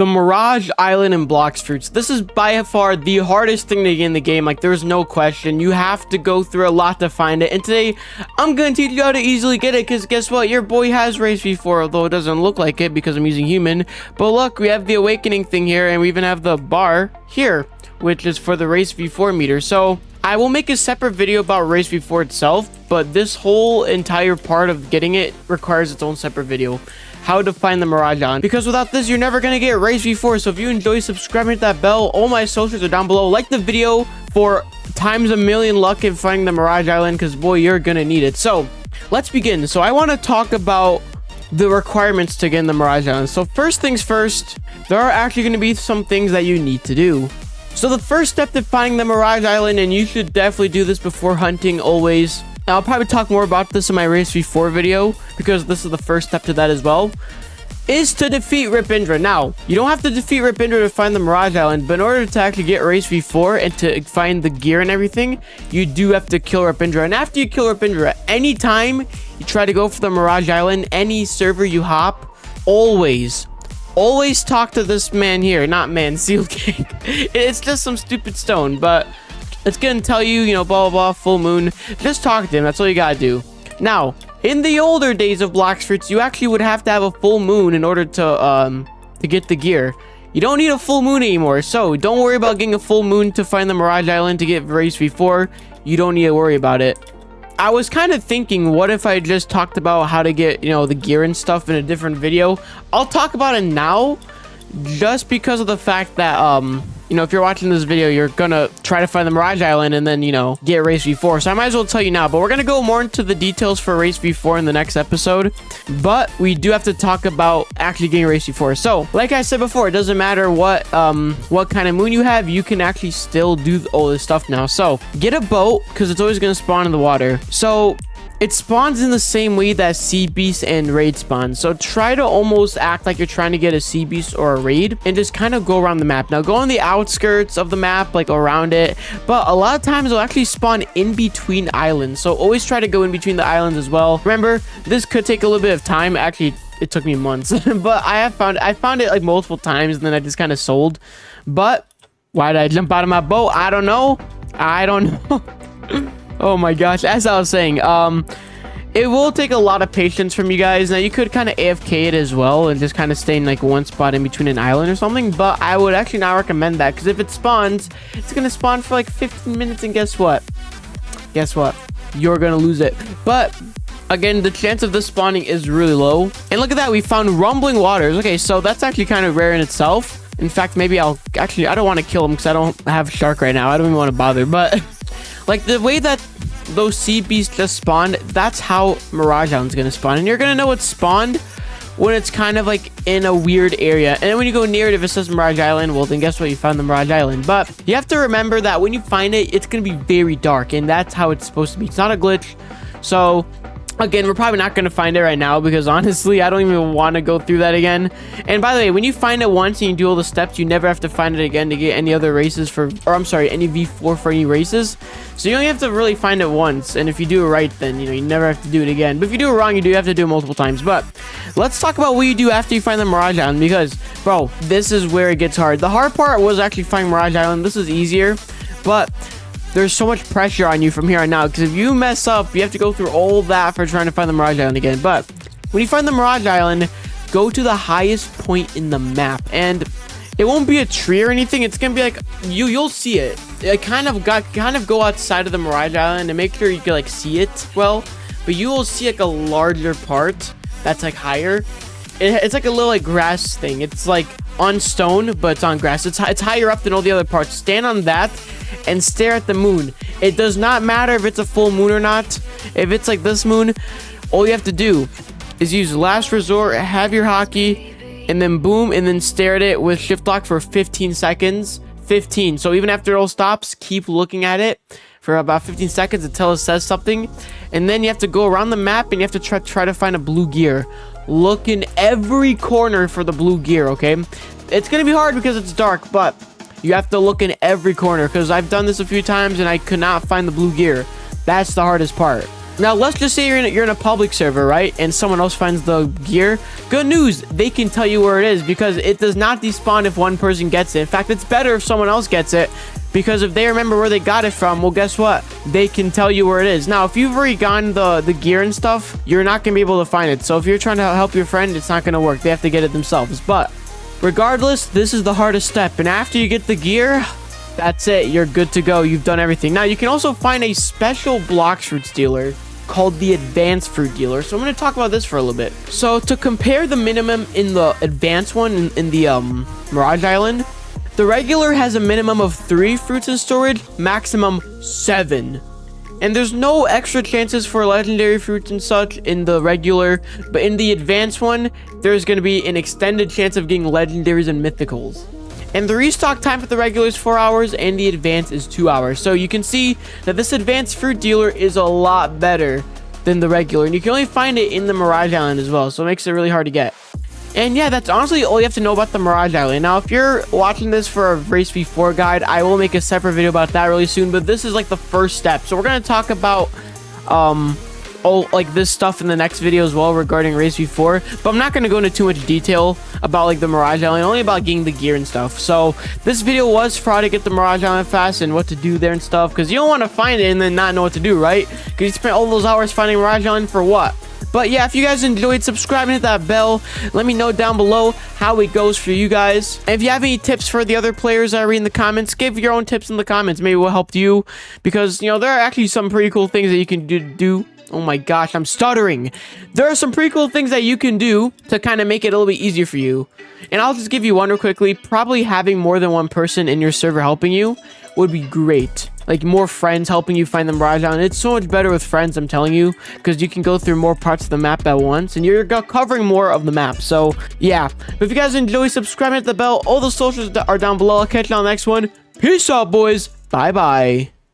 The Mirage Island and Blox Fruits. This is by far the hardest thing to get in the game. Like, there's no question. You have to go through a lot to find it. And today, I'm going to teach you how to easily get it. Because guess what? Your boy has raced before, although it doesn't look like it because I'm using human. But look, we have the awakening thing here. And we even have the bar here, which is for the race v4 meter. So I will make a separate video about race v4 itself. But this whole entire part of getting it requires its own separate video. How to find the Mirage Island, because without this you're never gonna get race v4. So if you enjoy, subscribe, hit that bell. All my socials are down below. Like the video for times a million luck in finding the Mirage Island, because boy, you're gonna need it. So let's begin. So I want to talk about the requirements to get in the Mirage Island. So first things first, there are actually going to be some things that you need to do. So the first step to finding the Mirage Island, and you should definitely do this before hunting always. I'll probably talk more about this in my race v4 video, because this is the first step to that as well, is to defeat Ripindra. Now, you don't have to defeat Ripindra to find the Mirage Island, but in order to actually get race v4 and to find the gear and everything, you do have to kill Ripindra. And after you kill Ripindra, anytime you try to go for the Mirage Island, any server you hop, always talk to this man here. Not man, Seal King. It's just some stupid stone, but it's gonna tell you, you know, blah blah blah, full moon. Just talk to him. That's all you gotta do. Now, in the older days of Blox Fruits, you actually would have to have a full moon in order to get the gear. You don't need a full moon anymore, so don't worry about getting a full moon to find the Mirage Island to get race v4. You don't need to worry about it. I was kind of thinking, what if I just talked about how to get, you know, the gear and stuff in a different video? I'll talk about it now, just because of the fact that you know, if you're watching this video, you're gonna try to find the Mirage Island and then, you know, get race v4. So I might as well tell you now, but we're gonna go more into the details for race v4 in the next episode. But we do have to talk about actually getting race v4. So like I said before, it doesn't matter what kind of moon you have, you can actually still do all this stuff now. So get a boat, because it's always gonna spawn in the water. So it spawns in the same way that sea beast and raid spawn. So try to almost act like you're trying to get a sea beast or a raid, and just kind of go around the map. Now go on the outskirts of the map, like around it, but a lot of times it'll actually spawn in between islands. So always try to go in between the islands as well. Remember, this could take a little bit of time. Actually, it took me months, but I found it like multiple times, and then I just kind of sold. But why did I jump out of my boat? I don't know. Oh my gosh, as I was saying, it will take a lot of patience from you guys. Now, you could kind of AFK it as well and just kind of stay in like one spot in between an island or something, but I would actually not recommend that, because if it spawns, it's going to spawn for like 15 minutes, and guess what? You're going to lose it. But again, the chance of this spawning is really low. And look at that, we found rumbling waters. Okay, so that's actually kind of rare in itself. In fact, maybe I don't want to kill him because I don't have shark right now. I don't even want to bother, but like the way that those sea beasts just spawned, that's how Mirage Island's gonna spawn. And you're gonna know it's spawned when it's kind of like in a weird area. And then when you go near it, if it says Mirage Island, well then guess what? You found the Mirage Island. But you have to remember that when you find it, it's gonna be very dark, and that's how it's supposed to be. It's not a glitch. So again, we're probably not going to find it right now, because honestly, I don't even want to go through that again. And by the way, when you find it once and you do all the steps, you never have to find it again to get any other races any v4 for any races. So you only have to really find it once. And if you do it right, then, you know, you never have to do it again. But if you do it wrong, you do have to do it multiple times. But let's talk about what you do after you find the Mirage Island, because, bro, this is where it gets hard. The hard part was actually finding Mirage Island. This is easier, but there's so much pressure on you from here on out, because if you mess up, you have to go through all that for trying to find the Mirage Island again. But when you find the Mirage Island, go to the highest point in the map, and it won't be a tree or anything. It's gonna be like you'll see it. It kind of go outside of the Mirage Island and make sure you can like see it well, but you will see like a larger part that's like higher. It's like a little like grass thing. It's like on stone, but it's on grass. It's higher up than all the other parts. Stand on that and stare at the moon. It does not matter if it's a full moon or not. If it's like this moon, all you have to do is use last resort, have your hockey, and then boom, and then stare at it with shift lock for 15 seconds. 15. So even after it all stops, keep looking at it for about 15 seconds until it says something. And then you have to go around the map, and you have to try to find a blue gear. Look in every corner for the blue gear, okay? It's gonna be hard because it's dark, but you have to look in every corner, because I've done this a few times and I could not find the blue gear. That's the hardest part. Now, let's just say you're in a public server, right? And someone else finds the gear. Good news, they can tell you where it is because it does not despawn if one person gets it. In fact, it's better if someone else gets it because if they remember where they got it from, well, guess what? They can tell you where it is. Now, if you've already gotten the gear and stuff, you're not going to be able to find it. So if you're trying to help your friend, it's not going to work. They have to get it themselves. But regardless, this is the hardest step. And after you get the gear, that's it. You're good to go. You've done everything. Now, you can also find a special Blox Fruits dealer called the Advanced Fruit Dealer. So I'm going to talk about this for a little bit. So to compare the minimum in the advanced one in the Mirage Island, the regular has a minimum of 3 fruits in storage, maximum 7. And there's no extra chances for legendary fruits and such in the regular, but in the advanced one, there's going to be an extended chance of getting legendaries and mythicals. And the restock time for the regular is 4 hours and the advanced is 2 hours. So you can see that this advanced fruit dealer is a lot better than the regular. And you can only find it in the Mirage Island as well. So it makes it really hard to get. And yeah, that's honestly all you have to know about the Mirage Island. Now, if you're watching this for a Race V4 guide, I will make a separate video about that really soon. But this is like the first step. So we're going to talk about like this stuff in the next video as well regarding Race V4, but I'm not going to go into too much detail about like the Mirage Island, only about getting the gear and stuff. So this video was for how to get the Mirage Island fast and what to do there and stuff, because you don't want to find it and then not know what to do, right? Because you spent all those hours finding Mirage Island for what? But yeah, if you guys enjoyed, subscribe and hit that bell. Let me know down below how it goes for you guys. And if you have any tips for the other players I read in the comments, give your own tips in the comments. Maybe it will help you, because, you know, there are actually some pretty cool things that you can do. Oh my gosh, I'm stuttering. There are some pretty cool things that you can do to kind of make it a little bit easier for you. And I'll just give you one real quickly. Probably having more than one person in your server helping you would be great. Like more friends helping you find the Mirage Island. It's so much better with friends, I'm telling you, because you can go through more parts of the map at once and you're covering more of the map. So yeah, but if you guys enjoy, subscribe and hit the bell. All the socials are down below. I'll catch you on the next one. Peace out, boys. Bye bye.